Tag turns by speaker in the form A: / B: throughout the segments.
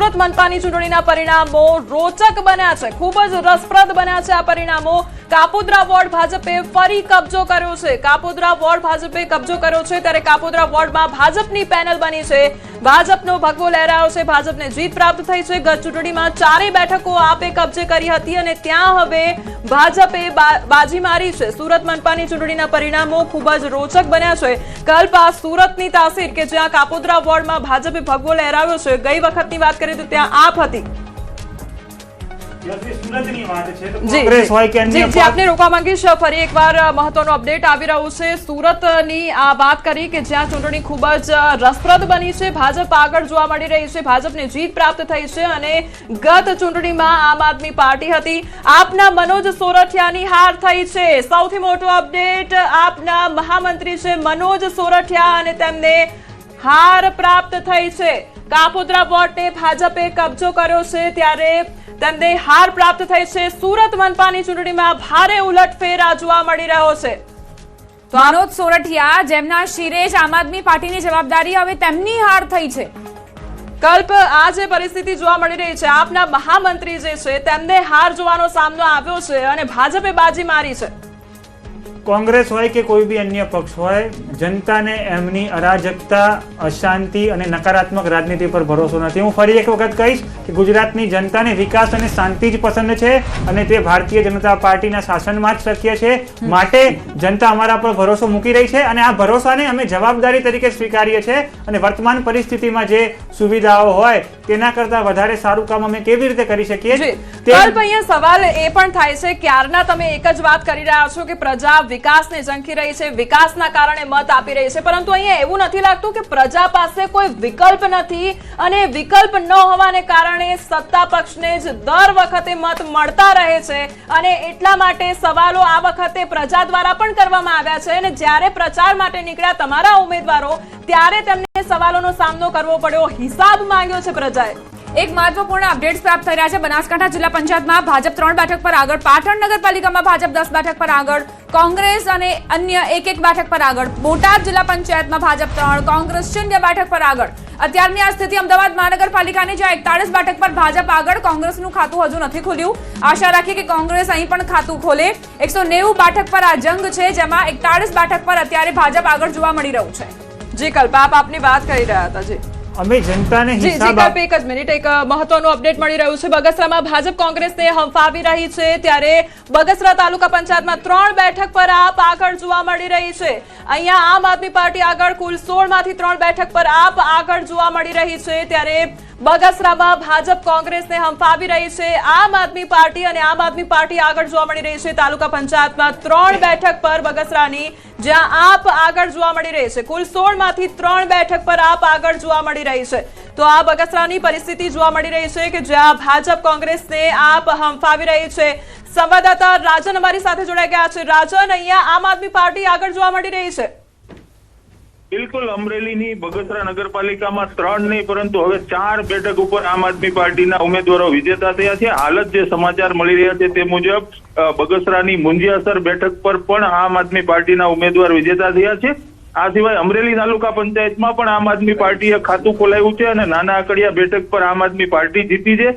A: સુરત મનપાની ચૂંટણીના પરિણામો રોચક બન્યા છે, ખૂબ જ રસપ્રદ બન્યા છે આ પરિણામો। કાપોદ્રા વોર્ડ ભાજપે ફરી કબજો કર્યો છે, કાપોદ્રા વોર્ડ ભાજપે કબજો કર્યો છે, ત્યારે કાપોદ્રા વોર્ડમાં ભાજપની પેનલ બની છે, ભાજપનો ભગવો લહેરાયો છે, ભાજપને જીત પ્રાપ્ત થઈ છે। ગત ચૂંટણીમાં 4 બેઠકો આપે કબજે કરી હતી અને ત્યાં હવે ભાજપે બાજી મારી છે। સુરત મનપાની ચૂંટણીના પરિણામો ખૂબ જ રોચક બન્યા છે। કલ્પા સુરતની તાસીર કે જ્યાં કાપોદ્રા વોર્ડમાં ભાજપે ભગવો લહેરાવ્યો છે, ગઈ વખતની વાત કરીએ તો ત્યાં આપ હતી। આપને રોકવા માંગીશ, ફરી એકવાર મહત્વનો અપડેટ આવી રહ્યું છે। સુરતની આ વાત કરી કે જ્યાં ચૂંટણી ખૂબ જ રસપ્રદ બની છે, ભાજપ આગળ જોવા મળી રહી છે, ભાજપને જીત પ્રાપ્ત થઈ છે અને ગત ચૂંટણીમાં આમ આદમી પાર્ટી હતી, આપના મનોજ સોરઠિયાની હાર થઈ છે। સૌથી મોટો અપડેટ, આપના મહામંત્રી છે મનોજ સોરઠિયા અને તેમને હાર પ્રાપ્ત થઈ છે। કાપોદ્રા વોર્ડને ભાજપે કબજો કર્યો છે ત્યારે તેમને હાર પ્રાપ્ત થઈ છે। સુરત મનપાની ચૂંટણીમાં ભારે ઉલટફેર જોવા મળી રહ્યો છે।
B: તો મનોજ સોરઠિયા જેમના શિરે આમ આદમી પાર્ટીની જવાબદારી, હવે તેમની હાર થઈ છે।
A: કલ્પ, આ જે પરિસ્થિતિ જોવા મળી રહી છે, આપના મહામંત્રી જે છે તેમને હાર જોવાનો સામનો આવ્યો છે અને ભાજપે બાજી મારી છે।
C: કોંગ્રેસ હોય કે કોઈ બી અન્ય પક્ષ હોય, જનતાને એમની અરાજકતા, અશાંતિ અને નકારાત્મક રાજનીતિ પર ભરોસો નથી। હું ફરી એક વખત કહીશ કે ગુજરાતની જનતાને વિકાસ અને શાંતિ જ પસંદ છે અને તે ભારતીય જનતા પાર્ટીના શાસનમાં જ શક્ય છે। માટે જનતા અમારા પર ભરોસો મૂકી રહી છે અને આ ભરોસાને અમે જવાબદારી તરીકે સ્વીકારીએ છીએ અને વર્તમાન પરિસ્થિતિમાં જે સુવિધાઓ હોય તેના કરતા વધારે સારું કામ અમે કેવી રીતે કરી શકીએ।
A: અહીંયા સવાલ એ પણ થાય છે, ક્યારના તમે એક જ વાત કરી રહ્યા છો કે પ્રજા વિકાસને ઝંખી રહી છે, વિકાસના કારણે મત આપી રહી છે, પરંતુ અહીંયા એવું નથી લાગતું કે પ્રજા પાસે કોઈ વિકલ્પ નથી અને વિકલ્પ ન હોવાને કારણે સત્તા પક્ષને જ દર વખતે મત મળતા રહે છે અને એટલા માટે સવાલો આ વખતે પ્રજા દ્વારા પણ કરવામાં આવ્યા છે અને જ્યારે પ્રચાર માટે નીકળ્યા તમારા ઉમેદવારો ત્યારે તેમને સવાલોનો સામનો કરવો પડ્યો, હિસાબ માંગ્યો છે પ્રજાએ।
B: એક મહત્વપૂર્ણ અપડેટ્સ પ્રાપ્ત થઈ રહ્યા છે। બનાસકાંઠા જિલ્લા પંચાયતમાં ભાજપ 3 બેઠક પર આગળ, પાટણ નગરપાલિકામાં ભાજપ 10 બેઠક પર આગળ, કોંગ્રેસ અને અન્ય 1 બેઠક પર આગળ, બોટાદ જિલ્લા પંચાયતમાં ભાજપ 3, કોંગ્રેસ 0 બેઠક પર આગળ। અત્યારની આ સ્થિતિ અમદાવાદ મહાનગરપાલિકાની જ્યાં 41 બેઠક પર ભાજપ આગળ, કોંગ્રેસનું ખાતું હજુ નથી ખુલ્યું। આશા રાખીએ કે કોંગ્રેસ અહીં પણ ખાતું ખોલે। 190 બેઠક પર આ જંગ છે જેમાં 41 બેઠક પર અત્યારે ભાજપ આગળ જોવા મળી રહ્યું છે।
A: જી કલ્પા, આપ આપની વાત કરી રહ્યા હતા। જી
C: અમે જનતાને હિસાબ
A: એક જ મિનિટ, એક મહત્વનું અપડેટ મળી રહ્યું છે। બગસરામાં ભાજપ કોંગ્રેસને હંફાવી રહી છે ત્યારે બગસરા તાલુકા પંચાયતમાં 3 બેઠક પર આપ આગળ જોવા મળી રહી છે। અહીંયા આમ આદમી પાર્ટી આગળ, કુલ 16 માંથી 3 બેઠક પર આપ આગળ જોવા મળી રહી છે ત્યારે બગસરામાં ભાજપ કોંગ્રેસને હંફાવી રહી છે, આમ આદમી પાર્ટી અને આમ આદમી પાર્ટી આગળ જોવા મળી રહી છે। તાલુકા પંચાયતમાં 3 બેઠક પર બગસરાની જ્યાં આપ આગળ જોવા મળી રહી છે, કુલ 16 માંથી 3 બેઠક પર આપ આગળ જોવા મળી રહી છે। તો આ બગસરાની પરિસ્થિતિ જોવા મળી રહી છે કે જ્યાં ભાજપ કોંગ્રેસને આપ હંફાવી રહી છે। સંવાદદાતા રાજન અમારી સાથે જોડાઈ ગયા છે। રાજન, અહીંયા આમ આદમી પાર્ટી આગળ જોવા મળી રહી છે।
D: બિલકુલ, અમરેલીની બગસરા નગરપાલિકામાં 3 નહીં પરંતુ હવે 4 બેઠક ઉપર આમ આદમી પાર્ટીના ઉમેદવારો વિજેતા થયા છે। હાલ જ જે સમાચાર મળી રહ્યા છે તે મુજબ બગસરાની મુંજિયાસર બેઠક પર પણ આમ આદમી પાર્ટીના ઉમેદવાર વિજેતા થયા છે। આ સિવાય અમરેલી તાલુકા પંચાયતમાં પણ આમ આદમી પાર્ટીએ ખાતું ખોલાવ્યું છે અને નાના આકડિયા બેઠક પર આમ આદમી પાર્ટી જીતી છે।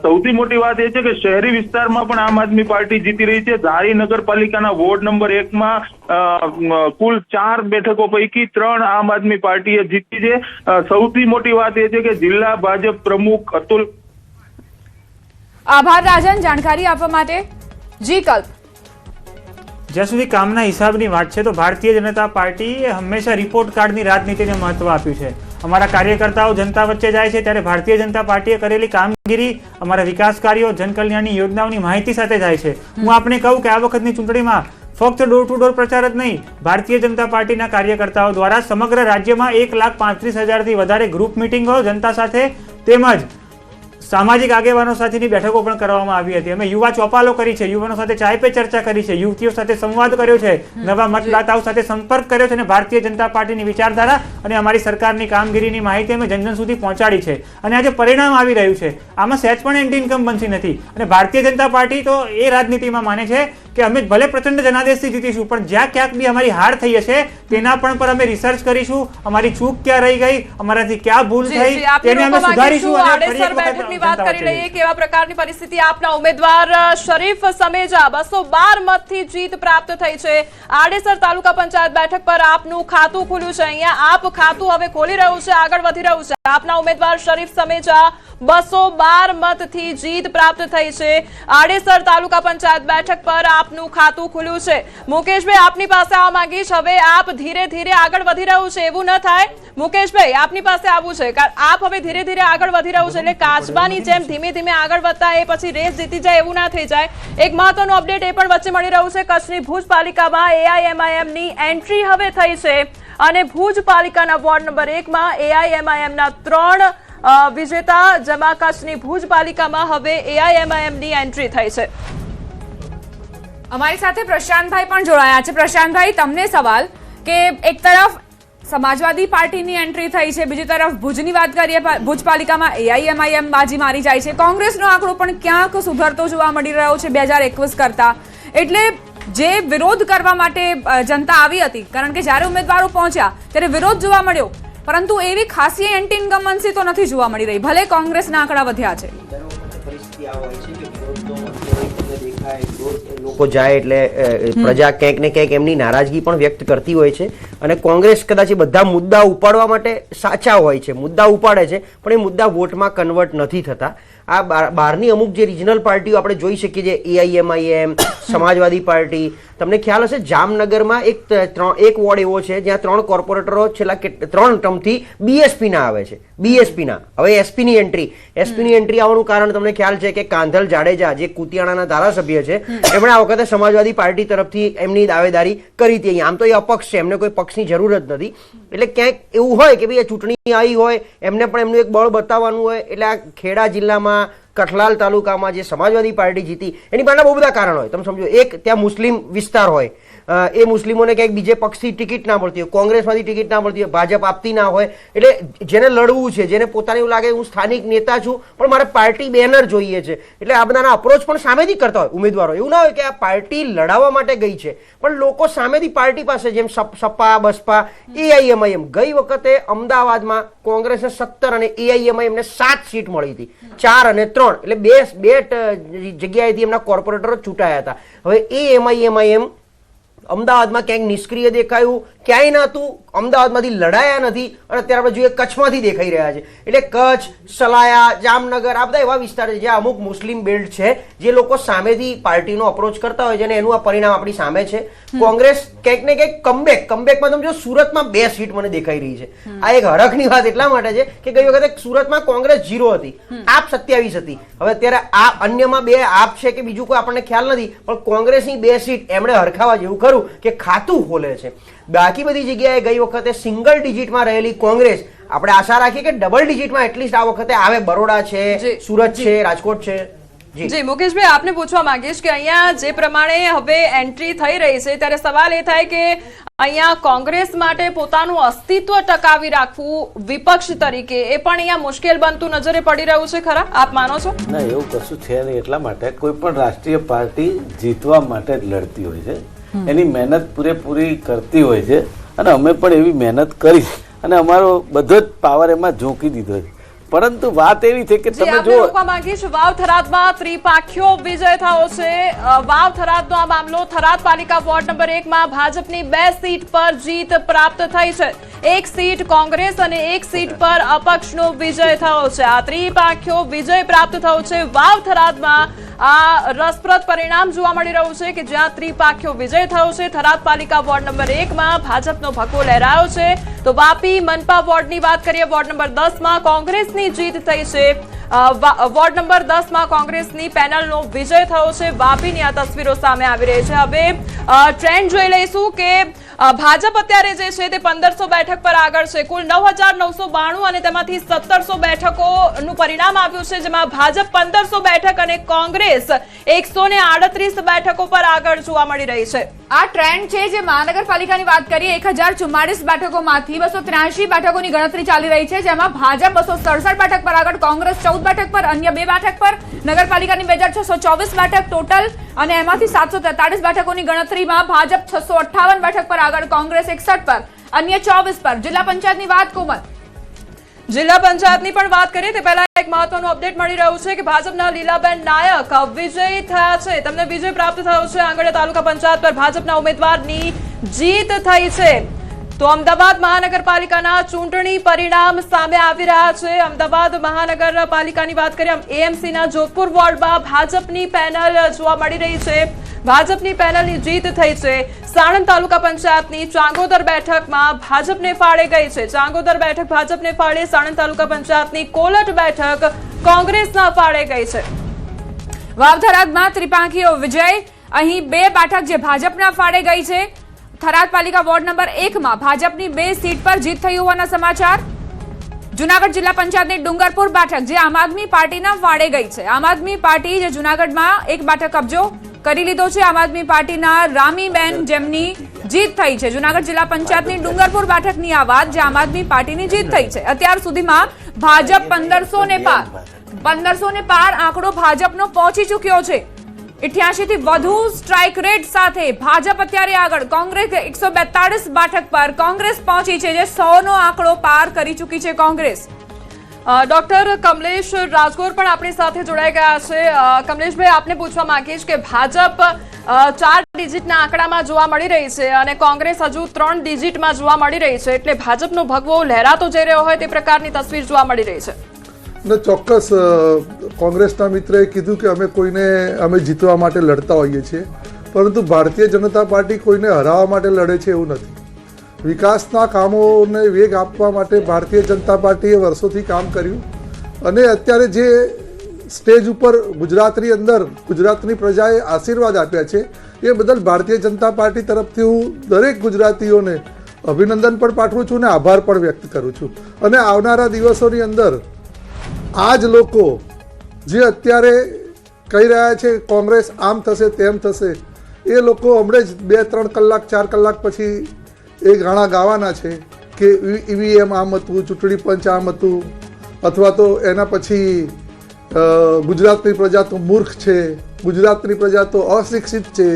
D: સૌથી મોટી વાત એ છે કે શહેરી વિસ્તારમાં પણ આમ આદમી પાર્ટી જીતી રહી છે। ધારી નગરપાલિકાના વોર્ડ નંબર 1 માં કુલ 4 બેઠકો પૈકી 3 આમ આદમી પાર્ટીએ જીતી છે। સૌથી મોટી વાત એ છે કે જિલ્લા ભાજપ પ્રમુખ અતુલ,
B: આભાર રાજન જાણકારી આપવા માટે। જી કલ્પ,
C: જ્યાં સુધી કામના હિસાબની વાત છે તો ભારતીય જનતા પાર્ટીએ હંમેશા રિપોર્ટ કાર્ડની રાજનીતિને મહત્વ આપ્યું છે। અમારા કાર્યકર્તાઓ જનતા વચ્ચે જાય છે ત્યારે ભારતીય જનતા પાર્ટીએ કરેલી કામગીરી, અમારા વિકાસ કાર્યો, જનકલ્યાણની યોજનાઓની માહિતી સાથે જાય છે। હું આપને કહું કે આ વખતની ચૂંટણીમાં ફક્ત ડોર ટુ ડોર પ્રચાર જ નહીં, ભારતીય જનતા પાર્ટીના કાર્યકર્તાઓ દ્વારા સમગ્ર રાજ્યમાં 1,35,000થી વધારે ગ્રુપ મિટિંગો જનતા સાથે તેમજ સામાજિક આગેવાનો સાથેની બેઠકો પણ કરવામાં આવી હતી। અમે યુવા ચોપાલો કરી છે, યુવાનો સાથે ચાય પે ચર્ચા કરી છે, યુવતીઓ સાથે સંવાદ કર્યો છે, નવા મતદાતાઓ સાથે સંપર્ક કર્યો છે અને ભારતીય જનતા પાર્ટીની વિચારધારા અને અમારી સરકારની કામગીરીની માહિતી અમે જન સુધી પહોંચાડી છે। અને આજે પરિણામ આવી રહ્યું છે, આમાં સહેજ પણ એન્ટી ઇન્કમ બનતી નથી અને ભારતીય જનતા પાર્ટી તો એ રાજનીતિમાં માને છે કે અમે ભલે પ્રચંડ જનાદેશથી જીતીશું પણ જ્યાં ક્યાંક બી અમારી હાર થઈ હશે તેના પણ પર અમે રિસર્ચ કરીશું, અમારી ચૂક ક્યાં રહી ગઈ, અમારાથી ક્યાં ભૂલ થઈ તેને અમે સુધારીશું અને ફરી એક વખત
A: બેઠકની વાત કરી લઈએ. કેવા પ્રકારની પરિસ્થિતિ? આપના ઉમેદવાર શરીફ સમેજા 212 મતથી જીત પ્રાપ્ત થઈ છે. આડેસર તાલુકા પંચાયત બેઠક પર આપનું ખાતું ખુલ્યું છે. અહીંયા આપ ખાતું હવે ખોલી રહ્યું છે, આગળ વધી રહ્યું છે. આપના ઉમેદવાર શરીફ સમેજા 212 મતથી જીત પ્રાપ્ત થઈ છે. આડેસર તાલુકા પંચાયત બેઠક પર આપનું ખાતું ખુલ્યું છે. મુકેશભાઈ, આપની પાસે આવવા માંગીશ. હવે આપ ધીરે ધીરે આગળ વધી રહ્યું છે એવું ન થાય. મુકેશભાઈ, આપની પાસે આવવું છે કારણ આપ હવે ધીરે ધીરે આગળ વધી રહ્યું છે એટલે કાચબાની જેમ ધીમે ધીમે આગળ વધતા એ પછી રેસ જીતી જાય એવું ના થઈ જાય. એક મહત્વનું અપડેટ એ પણ વચ્ચે મળી રહ્યું છે. કચ્છની ભુજ પાલિકામાં AIMIM ની એન્ટ્રી હવે થઈ છે અને ભુજ પાલિકાના વોર્ડ નંબર 1 માં AIMIM ના 3 વિજેતા, જેમાં કચ્છની ભુજ પાલિકામાં હવે AIMIM ની એન્ટ્રી થઈ છે.
B: અમારી સાથે પ્રશાંતભાઈ પણ જોડાયા છે. પ્રશાંતભાઈ, તમને સવાલ કે એક તરફ સમાજવાદી પાર્ટીની એન્ટ્રી થઈ છે, બીજી તરફ ભુજની વાત કરીએ, ભુજ પાલિકામાં AIMIM બાજી મારી જાય છે. કોંગ્રેસનો આંકડો પણ ક્યાંક સુધરતો જોવા મળી રહ્યો છે 2021 કરતા. એટલે જે વિરોધ કરવા માટે જનતા આવી હતી, કારણ કે જ્યારે ઉમેદવારો પહોંચ્યા ત્યારે વિરોધ જોવા મળ્યો, પરંતુ એવી ખાસી એન્ટી ઇન્કમ્બન્સી તો નથી જોવા મળી રહી. ભલે કોંગ્રેસના આંકડા વધ્યા છે,
E: લોકો જાય એટલે પ્રજા ક્યાંક ને ક્યાંક એમની નારાજગી પણ વ્યક્ત કરતી હોય છે અને કોંગ્રેસ કદાચ એ બધા મુદ્દા ઉપાડવા માટે સાચા હોય છે, મુદ્દા ઉપાડે છે પણ એ મુદ્દા વોટમાં કન્વર્ટ નથી થતા. આ બહારની અમુક જે રિજનલ પાર્ટીઓ આપણે જોઈ શકીએ છીએ, AIMIM, સમાજવાદી પાર્ટી, તમને ખ્યાલ હશે જામનગરમાં એક વોર્ડ એવો છે જ્યાં 3 કોર્પોરેટરો છેલ્લા 3 ટર્મથી BSP ના આવે છે. BSP ના હવે SP ની એન્ટ્રી આવવાનું કારણ તમને ખ્યાલ છે કે કાંધલ જાડેજા જે કુતિયાણાના ધારાસભ્ય છે એમણે આ વખતે સમાજવાદી પાર્ટી તરફથી એમની દાવેદારી કરી હતી. આમ તો એ અપક્ષ છે, એમને કોઈ પક્ષની જરૂર જ નથી. એટલે ક્યાંક એવું હોય કે ભાઈ ચૂંટણી આવી હોય, એમને પણ એમનું એક બળ બતાવવાનું હોય. એટલે આ ખેડા જિલ્લામાં કઠલાલ તાલુકામાં જે સમાજવાદી પાર્ટી જીતી એની પાછળ બહુ બધા કારણ હોય. તમે સમજો, એક ત્યાં મુસ્લિમ વિસ્તાર હોય, એ મુસ્લિમોને ક્યાંક બીજે પક્ષથી ટિકિટ ના મળતી હોય, કોંગ્રેસમાંથી ટિકિટ ના મળતી હોય, ભાજપ આપતી ના હોય. એટલે જેને લડવું છે, જેને પોતાને એવું લાગે હું સ્થાનિક નેતા છું પણ મારે પાર્ટી બેનર જોઈએ છે, એટલે આ બધાના અપ્રોચ પણ સામેથી કરતા હોય ઉમેદવારો. એવું ના હોય કે આ પાર્ટી લડાવવા માટે ગઈ છે પણ લોકો સામેથી પાર્ટી પાસે, જેમ સપા, બસપા, AIMIM ગઈ વખતે અમદાવાદમાં કોંગ્રેસને 17 અને AIMIM ને 7 સીટ મળી હતી, 4 અને 3, એટલે બે જગ્યાએથી એમના કોર્પોરેટરો ચૂંટાયા હતા. હવે AIMIM અમદાવાદમાં ક્યાંક નિષ્ક્રિય દેખાયું, ક્યાંય નહોતું, અમદાવાદમાંથી લડાયા નથી અને અત્યારે આપણે જોઈએ કચ્છમાંથી દેખાઈ રહ્યા છે. એટલે કચ્છ, સલાયા, જામનગર આ બધા એવા વિસ્તાર છે જ્યાં અમુક મુસ્લિમ બેલ્ટ છે જે લોકો સામેથી પાર્ટીનો અપ્રોચ કરતા હોય છે અને એનું આ પરિણામ આપણી સામે છે. કોંગ્રેસ ક્યાંક ને ક્યાંક કમબેકમાં તમે જો સુરતમાં 2 સીટ મને દેખાઈ રહી છે. આ એક હરખની વાત એટલા માટે છે કે ગઈ વખતે સુરતમાં કોંગ્રેસ 0 હતી, આપ 27 હતી. હવે અત્યારે આ અન્યમાં 2 આપ છે કે બીજું કોઈ આપણને ખ્યાલ નથી, પણ કોંગ્રેસની 2 સીટ એમણે હરખાવા જેવું ખરું કે ખાતું ખોલે છે. બાકી બધી જગ્યાએ ગઈ વખતે સિંગલ ડિજિટમાં રહેલી કોંગ્રેસ, આપણે આશા રાખીએ કે ડબલ ડિજિટમાં એટલીસ્ટ આ વખતે આવે. બરોડા છે, સુરત છે, રાજકોટ છે.
A: જી મુકેશભાઈ, આપને પૂછવા માંગીશ કે અહીંયા જે પ્રમાણે હવે એન્ટ્રી થઈ રહી છે ત્યારે સવાલ એ થાય કે અહીંયા કોંગ્રેસ માટે પોતાનું અસ્તિત્વ ટકાવી રાખવું વિપક્ષ તરીકે એ પણ અહીંયા મુશ્કેલ બનતું નજરે પડી રહ્યું છે ખરા? આપ માનો છો?
F: ના, એવું કશું છે નહીં. એટલા માટે કોઈ પણ રાષ્ટ્રીય પાર્ટી જીતવા માટે જ લડતી હોય છે, એની મહેનત પૂરેપૂરી કરતી હોય છે અને અમે પણ એવી મહેનત કરી અને અમારો બધો જ પાવર એમાં ઝોંકી દીધો છે. પરંતુ વાત એવી છે કે તમે જો
A: વાવ થરાદમાં ત્રિપાખ્યો વિજય થયો છે. વાવ થરાદનો આ મામલો, થરાદ પાલિકા વોર્ડ નંબર 1 માં ભાજપની 2 સીટ પર જીત પ્રાપ્ત થઈ છે. 1 સીટ કોંગ્રેસ અને 1 સીટ પર અપક્ષનો વિજય થયો છે. આ ત્રિપાખ્યો વિજય પ્રાપ્ત થયો છે વાવ થરાદમાં. આ રસપ્રદ પરિણામ જોવા મળી રહ્યું છે કે જ્યાં ત્રિપાખ્યો વિજય થયો છે. થરાદ પાલિકા વોર્ડ નંબર 1 માં ભાજપનો ભક્કો લહેરાયો છે. તો વાપી મનપા વોર્ડની વાત કરીએ, વોર્ડ નંબર 10 માં કોંગ્રેસની જીત થઈ છે. વોર્ડ નંબર 10 માં કોંગ્રેસની પેનલનો વિજય થયો છે. વાપીની આ તસવીરો સામે આવી રહી છે. હવે ટ્રેન્ડ જોઈ લઈશું કે ભાજપ અત્યારે જે છે તે 1500 બેઠક પર આગળ છે. કુલ 9992 અને તેમાંથી 1700 બેઠકોનું પરિણામ આવ્યું છે, જેમાં ભાજપ 1500 બેઠક અને કોંગ્રેસ 138 બેઠકો પર આગળ જોવા મળી રહી છે.
B: આ ટ્રેન્ડ છે જે મહાનગરપાલિકાની વાત કરીએ 1044 બેઠકોમાંથી 283 બેઠકોની ગણતરી ચાલી રહી છે, જેમાં ભાજપ 267 બેઠક પર આગળ, કોંગ્રેસ 14 બેઠક પર, અન્ય 2 બેઠક પર. નગરપાલિકાની 2624 બેઠક ટોટલ અને એમાંથી 743 બેઠકોની ગણતરીમાં ભાજપ 658 બેઠક પર આગળ, કોંગ્રેસ 61 પર, અન્ય 24 પર. જિલ્લા પંચાયતની વાત કોમલ.
A: જિલ્લા પંચાયતની પણ વાત કરીએ તે પહેલા એક મહત્વનું અપડેટ મળી રહ્યું છે કે ભાજપના લીલાબેન નાયક વિજયી થયા છે. તેમને વિજય પ્રાપ્ત થયો છે. આંગડિયા તાલુકા પંચાયત પર ભાજપના ઉમેદવારની જીત થઈ છે. તો અમદાવાદ મહાનગરપાલિકાના ચૂંટણી પરિણામ સામે આવી રહ્યા છે. અમદાવાદ મહાનગરપાલિકાની વાત કરીએ એએમસીના જોધપુર વોર્ડમાં ભાજપની પેનલ જોવા મળી રહી છે. ભાજપની પેનલની જીત થઈ છે. સાણંદ તાલુકા પંચાયતની ચાંગોદર બેઠકમાં ભાજપને ફાળે ગઈ છે. ચાંગોદર બેઠક ભાજપને ફાળે, સાણંદ તાલુકા પંચાયતની કોલટ બેઠક કોંગ્રેસના ફાળે ગઈ છે.
B: વાવથરાદમાં ત્રિપાંખીઓ વિજય, અહીં 2 બેઠક જે ભાજપના ફાળે ગઈ છે. થરાદ પાલિકા વોર્ડ નંબર 1 માં ભાજપની 2 સીટ પર જીત થઈ હોવાના સમાચાર. જુનાગઢ જિલ્લા પંચાયતની ડુંગરપુર બેઠક જે આમ આદમી પાર્ટીના ફાળે ગઈ છે. આમ આદમી પાર્ટી જે જુનાગઢમાં 1 બેઠક કબજો કરી લીધો છે. આમ આદમી પાર્ટીના રામીબેન જેમની જીત થઈ છે. જુનાગઢ જિલ્લા પંચાયતની ડુંગરપુર બેઠકની આ વાત જે આમ આદમી પાર્ટીની જીત થઈ છે. અત્યાર સુધીમાં ભાજપ 1500 ને પાર આંકડો ભાજપનો પહોંચી ચૂક્યો છે. 88 થી વધુ સ્ટ્રાઇક રેટ સાથે ભાજપ અત્યારે આગળ. કોંગ્રેસ 142 બેઠક પર કોંગ્રેસ પહોંચી છે, જે 100 નો આંકડો પાર કરી ચૂકી છે કોંગ્રેસ.
A: ડોક્ટર કમલેશ રાજગોર પણ આપણી સાથે જોડાઈ ગયા છે. કમલેશભાઈ, આપને પૂછવા માંગીશ કે ભાજપ 4 ડિજિટના આંકડામાં જોવા મળી રહી છે અને કોંગ્રેસ હજુ 3 ડિજિટમાં જોવા મળી રહી છે, એટલે ભાજપનો ભગવો લહેરાતો જઈ રહ્યો હોય તે પ્રકારની તસવીર જોવા મળી રહી છે.
G: ને ચોક્કસ કોંગ્રેસના મિત્રએ કીધું કે અમે જીતવા માટે લડતા હોઈએ છીએ, પરંતુ ભારતીય જનતા પાર્ટી કોઈને હરાવવા માટે લડે છે એવું નથી. વિકાસના કામોને વેગ આપવા માટે ભારતીય જનતા પાર્ટીએ વર્ષોથી કામ કર્યું અને અત્યારે જે સ્ટેજ ઉપર ગુજરાતની અંદર ગુજરાતની પ્રજાએ આશીર્વાદ આપ્યા છે એ બદલ ભારતીય જનતા પાર્ટી તરફથી હું દરેક ગુજરાતીઓને અભિનંદન પણ પાઠવું છું અને આભાર પણ વ્યક્ત કરું છું. અને આવનારા દિવસોની અંદર આ જ લોકો જે અત્યારે કહી રહ્યા છે કોંગ્રેસ આમ થશે તેમ થશે, એ લોકો હમણાં જ 2-3 કલાક 4 કલાક પછી એ ગાણા ગાવાના છે કે ઈવીએમ આમ હતું, ચૂંટણી પંચ આમ હતું, અથવા તો એના પછી ગુજરાતની પ્રજા તો મૂર્ખ છે, ગુજરાતની પ્રજા તો અશિક્ષિત છે.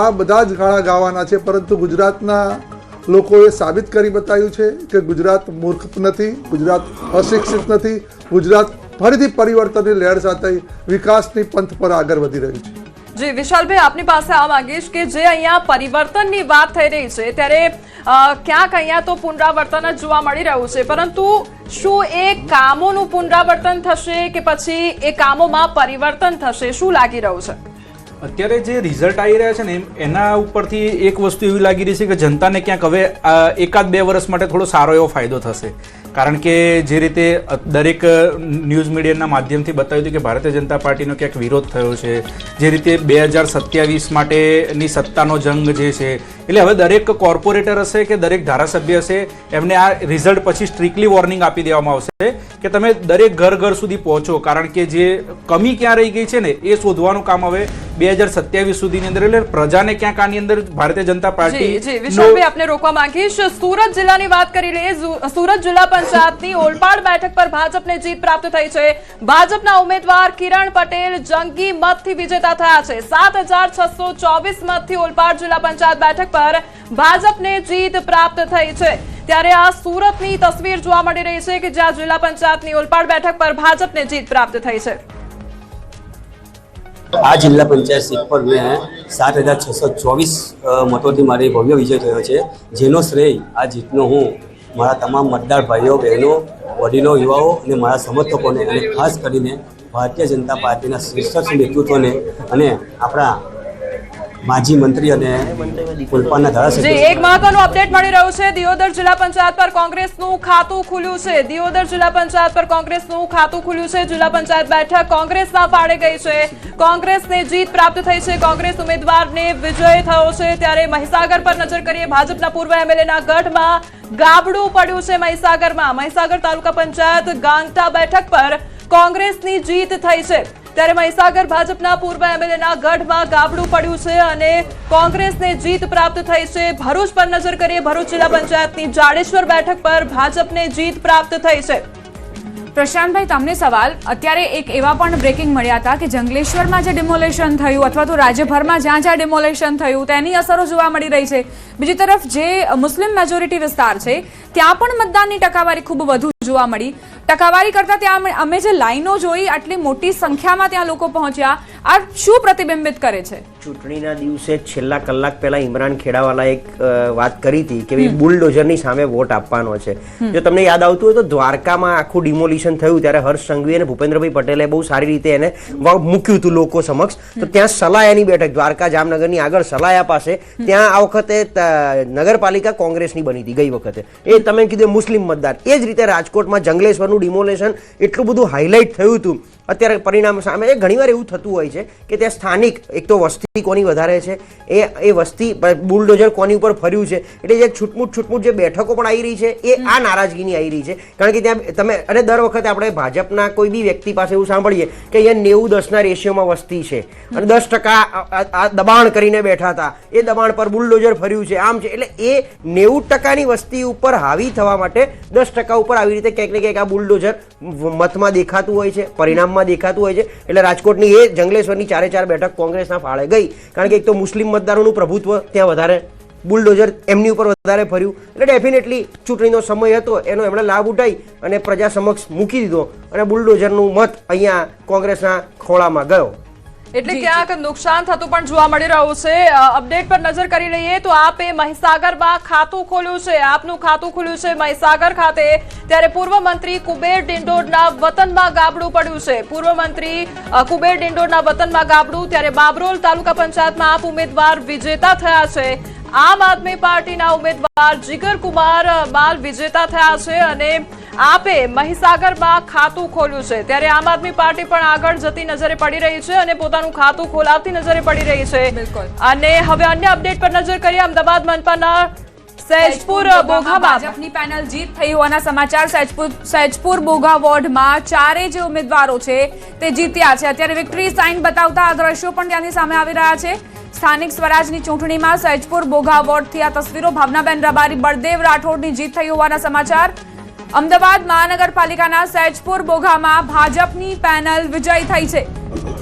G: આ બધા જ ગાણા ગાવાના છે, પરંતુ ગુજરાતના લોકોએ સાબિત કરી બતાવ્યું છે કે ગુજરાત મૂર્ખ નથી, ગુજરાત અશિક્ષિત નથી, ગુજરાત ફરીથી પરિવર્તનની લહેર સાથે વિકાસની પંથ પર આગળ વધી રહ્યું છે.
A: જી વિશાલભાઈ, આપની પાસે આ માંગીશ કે જે અહીંયા પરિવર્તનની વાત થઈ રહી છે ત્યારે ક્યાંક અહીંયા તો પુનરાવર્તન જ જોવા મળી રહ્યું છે, પરંતુ શું એ કામોનું પુનરાવર્તન થશે કે પછી એ કામોમાં પરિવર્તન થશે, શું લાગી રહ્યું છે?
H: અત્યારે જે રિઝલ્ટ આવી રહ્યા છે ને એના ઉપરથી એક વસ્તુ એવી લાગી રહી છે કે જનતાને ક્યાંક હવે 1-2 વર્ષ માટે થોડો સારો એવો ફાયદો થશે. કારણ કે જે રીતે દરેક ન્યૂઝ મીડિયાના માધ્યમથી બતાવ્યું હતું કે ભારતીય જનતા પાર્ટીનો ક્યાંક વિરોધ થયો છે, જે રીતે 2027 માટેની સત્તાનો જંગ જે છે, એટલે હવે દરેક કોર્પોરેટર હશે કે દરેક ધારાસભ્ય હશે એમને આ રિઝલ્ટ પછી સ્ટ્રિક્ટલી વોર્નિંગ આપી દેવામાં આવશે કે તમે દરેક ઘર સુધી પહોંચો, કારણ કે જે કમી ક્યાં રહી ગઈ છે ને એ શોધવાનું કામ હવે 2027 સુધીની અંદર, એટલે પ્રજાને ક્યાંક આની અંદર ભારતીય જનતા પાર્ટી.
A: જી વિશાલભાઈ, આપને રોકવા માંગીશ. સુરત જિલ્લાની વાત કરી લઈએ. સુરત જિલ્લા પંચાયતની ઓલપાડ બેઠક પર ભાજપને જીત પ્રાપ્ત થઈ છે. ભાજપના ઉમેદવાર કિરણ પટેલ જંગી મતથી વિજેતા થયા છે. 7624 મતથી ઓલપાડ જિલ્લા પંચાયત બેઠક પર ભાજપને જીત પ્રાપ્ત થઈ છે. ત્યારે આ સુરતની તસવીર જોવા મળી રહી છે કે જ્યાં જિલ્લા પંચાયતની ઓલપાડ બેઠક પર ભાજપને જીત પ્રાપ્ત થઈ છે.
I: આ જિલ્લા પંચાયત સીટ પર મેં 7624 મતોથી મારી ભવ્ય વિજય થયો છે, જેનો શ્રેય આ જીતનો હું મારા તમામ મતદાર ભાઈઓ બહેનો, વડીલો, યુવાઓ અને મારા સમર્થકોને અને ખાસ કરીને ભારતીય જનતા પાર્ટીના શીર્ષક નેતૃત્વને અને આપણા માજી મંત્રી અને ઓલપાડના ધારાસભ્ય.
A: એક મહત્વનું અપડેટ મળી રહ્યું છે. દિયોદર જિલ્લા પંચાયત પર કોંગ્રેસનું ખાતું ખુલ્યું છે. દિયોદર જિલ્લા પંચાયત પર કોંગ્રેસનું ખાતું ખુલ્યું છે. જિલ્લા પંચાયત બેઠક કોંગ્રેસના ફાળે ગઈ છે. કોંગ્રેસને જીત પ્રાપ્ત થઈ છે. કોંગ્રેસ ઉમેદવારને વિજય થયો છે. ત્યારે મહીસાગર પર નજર કરીએ. ભાજપના પૂર્વ એમએલએના ગઢમાં ગાબડું પડ્યું છે. મહીસાગરમાં મહીસાગર તાલુકા પંચાયત ગાંગટા બેઠક પર કોંગ્રેસની જીત થઈ છે. ત્યારે મહીસાગર ભાજપના પૂર્વ એમએલએના ગઢમાં ગાબડું પડ્યું છે અને કોંગ્રેસને જીત પ્રાપ્ત થઈ છે. ભરૂચ પર નજર કરીએ. ભરૂચ જિલ્લા પંચાયતની જાડેશ્વર બેઠક પર ભાજપને જીત પ્રાપ્ત થઈ છે.
B: પ્રશાંતભાઈ, તમને સવાલ. અત્યારે એક એવા પણ બ્રેકિંગ મળ્યા હતા કે જંગલેશ્વરમાં જે ડિમોલેશન થયું અથવા તો રાજ્યભરમાં જ્યાં જ્યાં ડિમોલેશન થયું તેની અસરો જોવા મળી રહી છે. બીજી તરફ જે મુસ્લિમ મેજોરિટી વિસ્તાર છે ત્યાં પણ મતદાનની ટકાવારી ખૂબ વધુ જોવા મળી. ટકાવારી કરતા ત્યાં અમે જે લાઈનો જોઈ, આટલી મોટી સંખ્યામાં ત્યાં લોકો પહોંચ્યા, આ શું પ્રતિબિંબિત કરે છે?
E: ચૂંટણીના દિવસે છેલ્લા કલાક પહેલા ઇમરાન ખેડાવાલા એક વાત કરી હતી કે બુલડોઝરની સામે વોટ આપવાનો છે. જો તમને યાદ આવતું હોય તો દ્વારકામાં આખું ડિમોલિશન થયું ત્યારે હર્ષ સંઘવી અને ભૂપેન્દ્રભાઈ પટેલે બહુ સારી રીતે એને મૂક્યું હતું લોકો સમક્ષ. તો ત્યાં સલાયાની બેઠક દ્વારકા જામનગરની આગળ સલાયા પાસે ત્યાં આ વખતે નગરપાલિકા કોંગ્રેસની બની હતી ગઈ વખતે. એ તમે કીધું મુસ્લિમ મતદાર. એ જ રીતે રાજકોટમાં જંગલેશ્વરનું ડિમોલેશન એટલું બધું હાઇલાઇટ થયું હતું. અત્યારે પરિણામ સામે ઘણીવાર એવું થતું હોય છે કે ત્યાં સ્થાનિક એક તો વસ્તી કોની વધારે છે, એ વસ્તી બુલડોઝર કોની ઉપર ફર્યું છે, એટલે જે છૂટમૂટ જે બેઠકો પણ આવી રહી છે એ આ નારાજગીની આવી રહી છે. કારણ કે ત્યાં તમે અને દર વખતે આપણે ભાજપના કોઈ બી વ્યક્તિ પાસે એવું સાંભળીએ કે અહીંયા 90-10ના રેશિયોમાં વસ્તી છે અને 10% દબાણ કરીને બેઠા હતા, એ દબાણ પર બુલડોઝર ફર્યું છે, આમ છે. એટલે એ 90%ની વસ્તી ઉપર હાવી થવા માટે 10% ઉપર આવી રીતે ક્યાંક ને ક્યાંક આ બુલડોઝર મતમાં દેખાતું હોય છે, પરિણામ દેખાતું હોય છે. એટલે રાજકોટની એ જંગલેશ્વરની 4 બેઠક કોંગ્રેસના ફાળે ગઈ. કારણ કે એક તો મુસ્લિમ મતદારોનું પ્રભુત્વ ત્યાં વધારે, બુલડોઝર એમની ઉપર વધારે ફર્યું. એટલે ડેફિનેટલી ચૂંટણીનો સમય હતો એનો એમણે લાભ ઉઠાવી અને પ્રજા સમક્ષ મૂકી દીધો અને બુલડોઝરનું મત અહીંયા કોંગ્રેસના ખોળામાં ગયો.
A: એટલે ક્યાંક નુકસાન થતું પણ જોવા મળી રહ્યું છે. અપડેટ પર નજર કરી લઈએ તો આપે મહીસાગરમાં ખાતું ખોલ્યું છે. આપનું ખાતું ખુલ્યું છે મહીસાગર ખાતે. ત્યારે પૂર્વ મંત્રી કુબેર ડિંડોરના વતનમાં ગાબડું પડ્યું છે. પૂર્વ મંત્રી કુબેર ડિંડોરના વતનમાં ગાબડું. ત્યારે બાબરોલ તાલુકા પંચાયતમાં આપ ઉમેદવાર વિજેતા થયા છે. આમ આદમી પાર્ટીના ઉમેદવાર જીગર કુમાર માલ વિજેતા થયા છે અને આપે મહીસાગરમાં ખાતું ખોલ્યું છે. ત્યારે આમ આદમી પાર્ટી પણ આગળ જતી નજરે પડી રહી છે અને પોતાનું ખાતું ખોલાવતી નજરે પડી રહી છે. અને હવે અન્ય અપડેટ પર નજર કરીએ. અમદાવાદ મનપાના સૈજપુર બોઘામાં
B: ભાજપની પેનલ જીત થઈ હોવાના સમાચાર. સૈજપુર બોઘા વોર્ડમાં 4 જે ઉમેદવારો છે તે જીત્યા છે. અત્યારે વિક્ટરી સાઇન બતાવતા આ દ્રશ્યો પણ ત્યાંની સામે આવી રહ્યા છે. સ્થાનિક સ્વરાજની ચૂંટણીમાં સૈજપુર બોઘા વોર્ડથી આ તસવીરો. ભાવનાબેન રબારી, બળદેવ રાઠોડની જીત થઈ હોવાના સમાચાર. અમદાવાદ મહાનગરપાલિકાના સૈજપુર બોઘામાં ભાજપની પેનલ વિજય થઈ છે.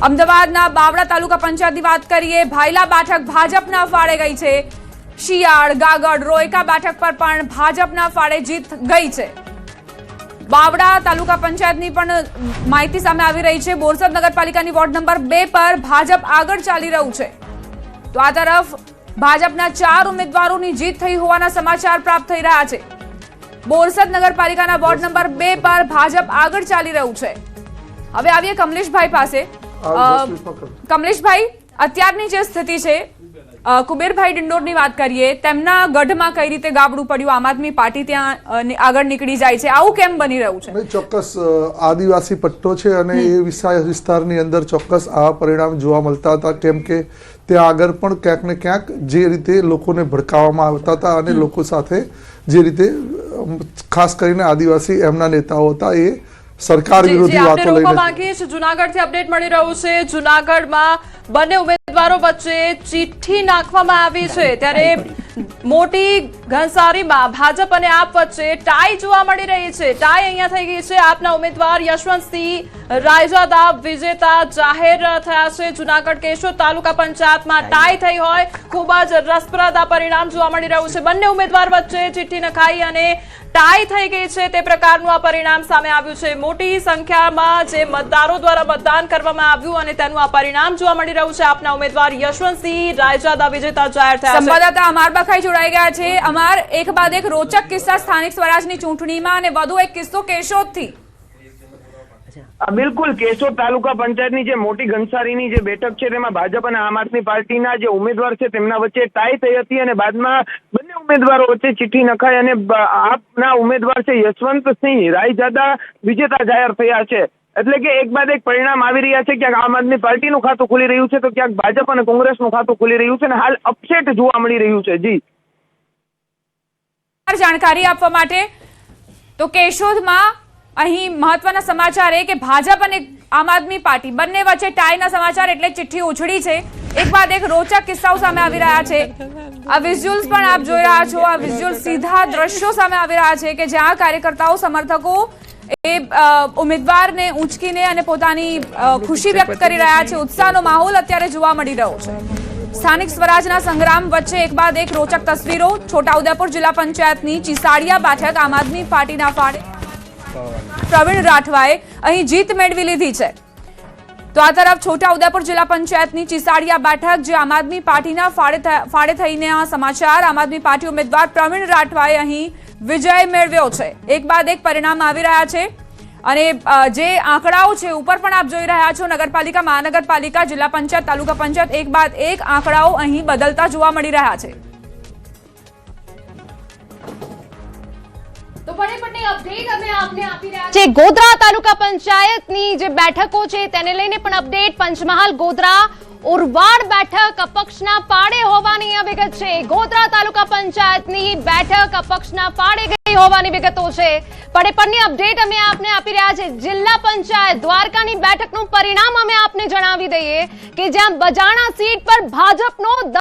B: અમદાવાદના બાવળા તાલુકા પંચાયતની વાત કરીએ, ભાયલા બેઠક ભાજપના ફાળે ગઈ છે. શિયાળ, ગાગડ, રોયકા બેઠક પર પણ ભાજપના ફાળે જીત ગઈ છે. બાવળા તાલુકા પંચાયતની પણ માહિતી સામે આવી રહી છે. બોરસદ નગરપાલિકાની વોર્ડ નંબર 2 પર ભાજપ આગળ ચાલી રહ્યું છે. તો આ તરફ ભાજપના 4 ઉમેદવારોની જીત થઈ હોવાના સમાચાર પ્રાપ્ત થઈ રહ્યા છે. બોરસદ નગરપાલિકાના વોર્ડ નંબર 2 પર ભાજપ આગળ ચાલી રહ્યું છે. હવે આવીએ કમલેશભાઈ પાસે. કમલેશભાઈ, અત્યારની જે સ્થિતિ છે, કુબેરભાઈ ડિંડોરની વાત કરીએ, તેમના ગઢમાં કઈ રીતે ગાબડું પડ્યું, આમ આદમી પાર્ટી ત્યાં આગળ નીકળી જાય છે, આવું કેમ બની રહ્યું છે?
G: ચોક્કસ આદિવાસી પટ્ટો છે અને એ વિસ્તારની અંદર ચોક્કસ આવા પરિણામ જોવા મળતા હતા. કેમ કે ત્યાં આગળ પણ ક્યાંક ને ક્યાંક જે રીતે લોકોને ભડકાવવામાં આવતા હતા અને લોકો સાથે જે રીતે ખાસ કરીને આદિવાસી એમના નેતાઓ હતા એ સરકાર વિરોધી વાતો લઈને.
A: જુનાગઢથી અપડેટ મળી રહ્યું છે. જુનાગઢમાં બંને ઉમેદવારો વચ્ચે ચિઠ્ઠી નાખવામાં આવી છે. ત્યારે મોટી ઘનસારીમાં ભાજપ અને આપ વચ્ચે ટાઈ જોવા મળી રહી છે. ટાઈ અહીંયા થઈ ગઈ છે. આપના ઉમેદવાર યશવંતસિંહ રાયજાદા વિજેતા જાહેર થયા છે. જુનાગઢ કેશોદ તાલુકા પંચાયતમાં ટાઈ થઈ હોય ખૂબ જ રસપ્રદ આ પરિણામ જોવા મળી રહ્યું છે. બંને ઉમેદવાર વચ્ચે ચિઠ્ઠી નખાઈ અને ટાઈ થઈ ગઈ છે તે પ્રકારનું આ પરિણામ સામે આવ્યું છે. મોટી સંખ્યામાં જે મતદારો દ્વારા મતદાન કરવામાં આવ્યું અને તેનું આ પરિણામ જોવા મળી રહ્યું છે. આપના ઉમેદવાર યશવંતસિંહ રાયજાદા વિજેતા જાહેર થયા છે.
B: સંવાદદાતા અમાર બખાઈ જોડાઈ ગયા છે. અમાર, એક બાદ એક રોચક કિસ્સા સ્થાનિક સ્વરાજની ચૂંટણીમાં અને વધુ એક કિસ્સો કેશોદથી.
J: બિલકુલ, કેશોદ તાલુકા પંચાયતની જે મોટી ઘનસારીની જે બેઠક છે તેમાં ભાજપ અને આમ આદમી પાર્ટીના જે ઉમેદવાર છે તેમના વચ્ચે ટાઈ થઈ હતી અને બાદમાં બંને ઉમેદવારો વચ્ચે ચિઠ્ઠી નખાઈ અને આપના ઉમેદવાર છે યશવંતસિંહ રાયજાદા વિજેતા જાહેર થયા છે. એટલે કે એક બાદ એક પરિણામ આવી રહ્યા છે. ક્યાંક આમ આદમી પાર્ટીનું ખાતું ખુલી રહ્યું છે તો ક્યાંક ભાજપ અને કોંગ્રેસનું ખાતું ખુલી રહ્યું છે અને હાલ અપસેટ જોવા મળી રહ્યું છે. જી,
B: જાણકારી આપવા માટે. તો કેશોદમાં અહીં મહત્વના સમાચાર એ કે ભાજપ અને આમ આદમી પાર્ટી બંને વચ્ચે ટાઈના સમાચાર એટલે ચિઠ્ઠી ઉછળી છે. એક બાદ એક રોચક કિસ્સાઓ સામે આવી રહ્યા છે. આ વિઝ્યુઅલ્સ પણ આપ જોઈ રહ્યા છો. આ વિઝ્યુઅલ સીધા દ્રશ્યો સામે આવી રહ્યા છે કે જ્યાં કાર્યકર્તાઓ સમર્થકો એ ઉમેદવારને ઊંચકીને અને પોતાની ખુશી વ્યક્ત કરી રહ્યા છે. ઉત્સાહનો માહોલ અત્યારે જોવા મળી રહ્યો છે. સ્થાનિક સ્વરાજના સંગ્રામ વચ્ચે એક બાદ એક રોચક તસવીરો. છોટાઉદેપુર જિલ્લા પંચાયતની ચીસાડિયા બેઠક આમ આદમી પાર્ટીના ફાળે પ્રવીણ રાઠવાએ અહીં જીત મેળવી લીધી છે. તો આ તરફ છોટાઉદેપુર જિલ્લા પંચાયતની ચીસાડિયા બેઠક જે આમ આદમી પાર્ટીના ફાળે થઈને આ સમાચાર. આમ આદમી પાર્ટી ઉમેદવાર પ્રવીણ રાઠવાએ અહીં વિજય મેળવ્યો છે. એક બાદ એક પરિણામ આવી રહ્યા છે અને જે આંકડાઓ છે ઉપર પણ આપ જોઈ રહ્યા છો. નગરપાલિકા, મહાનગરપાલિકા, જિલ્લા પંચાયત, તાલુકા પંચાયત એક બાદ એક આંકડાઓ અહીં બદલતા જોવા મળી રહ્યા છે.
K: તો ફટાફટની અપડેટ અમે આપને આપી રહ્યા છે. ગોધરા તાલુકા પંચાયતની જે બેઠકો છે તેને લઈને પણ અપડેટ. પંચમહાલ, ગોધરા, ઉરવાડ બેઠક અપક્ષના પાડે હોવાની આ વિગત છે. ગોધરા તાલુકા પંચાયતની બેઠક અપક્ષના પાડે ગઈ હોવાની વિગતો છે. પડેપણની અપડેટ અમે આપને આપી રહ્યા છે. જિલ્લા પંચાયત દ્વારકાની બેઠકનું પરિણામ અમે આપને જણાવી દઈએ કે જ્યાં બજાણા સીટ પર ભાજપનો